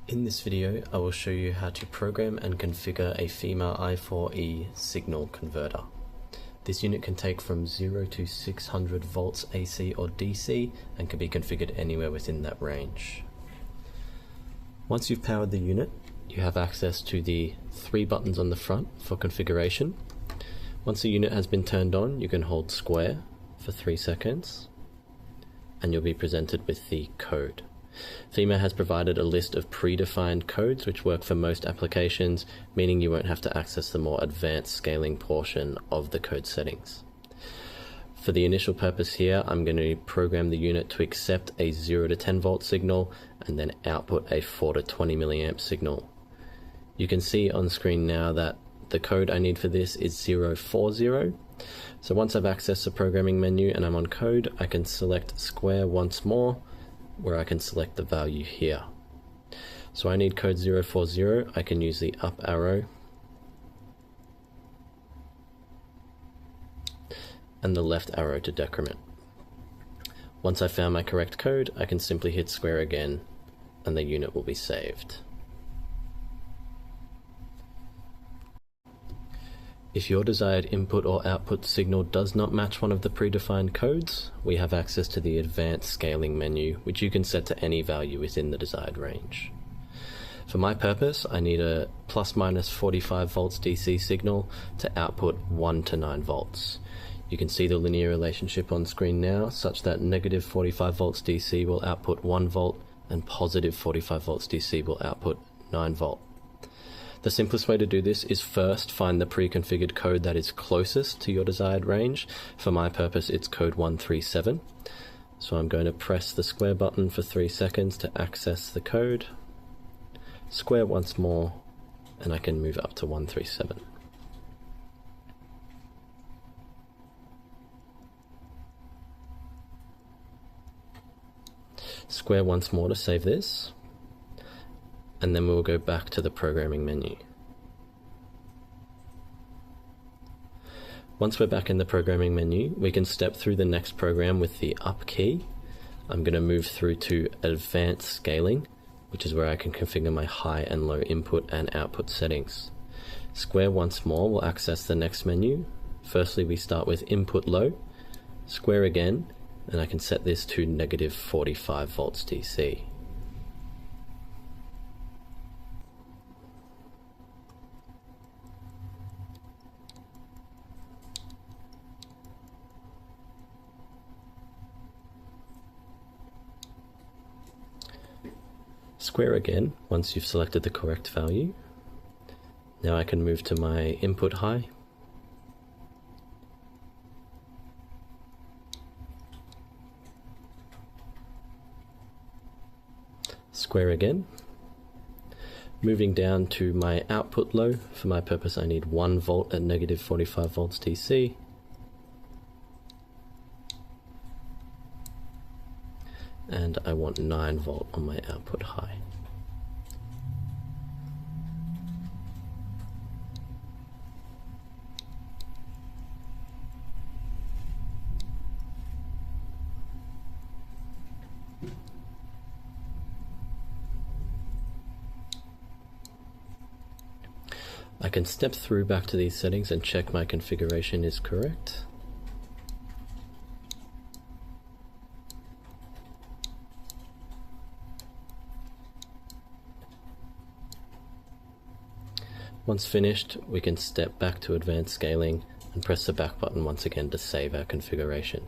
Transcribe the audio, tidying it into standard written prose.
In this video, I will show you how to program and configure a Fema I4E signal converter. This unit can take from 0 to 600 volts AC or DC and can be configured anywhere within that range. Once you've powered the unit, you have access to the 3 buttons on the front for configuration. Once the unit has been turned on, you can hold square for 3 seconds and you'll be presented with the code. Fema has provided a list of predefined codes which work for most applications, meaning you won't have to access the more advanced scaling portion of the code settings. For the initial purpose here, I'm going to program the unit to accept a 0 to 10 volt signal and then output a 4 to 20 milliamp signal. You can see on screen now that the code I need for this is 040. So once I've accessed the programming menu and I'm on code, I can select square once more, where I can select the value here. So I need code 040, I can use the up arrow and the left arrow to decrement. Once I've found my correct code, I can simply hit square again and the unit will be saved. If your desired input or output signal does not match one of the predefined codes, we have access to the advanced scaling menu, which you can set to any value within the desired range. For my purpose, I need a plus-minus 45 volts DC signal to output 1 to 9 volts. You can see the linear relationship on screen now, such that negative 45 volts DC will output 1 volt and positive 45 volts DC will output 9 volt. The simplest way to do this is first find the pre-configured code that is closest to your desired range. For my purpose, it's code 137. So I'm going to press the square button for 3 seconds to access the code. Square once more, and I can move up to 137. Square once more to save this. And then we'll go back to the programming menu. Once we're back in the programming menu, we can step through the next program with the up key. I'm going to move through to advanced scaling, which is where I can configure my high and low input and output settings. Square once more will access the next menu. Firstly, we start with input low, square again, and I can set this to negative 45 volts DC. Square again once you've selected the correct value. Now I can move to my input high. Square again. Moving down to my output low. For my purpose, I need 1 volt at negative 45 volts DC. And I want 9 volt on my output high. I can step through back to these settings and check my configuration is correct. Once finished, we can step back to advanced scaling and press the back button once again to save our configuration.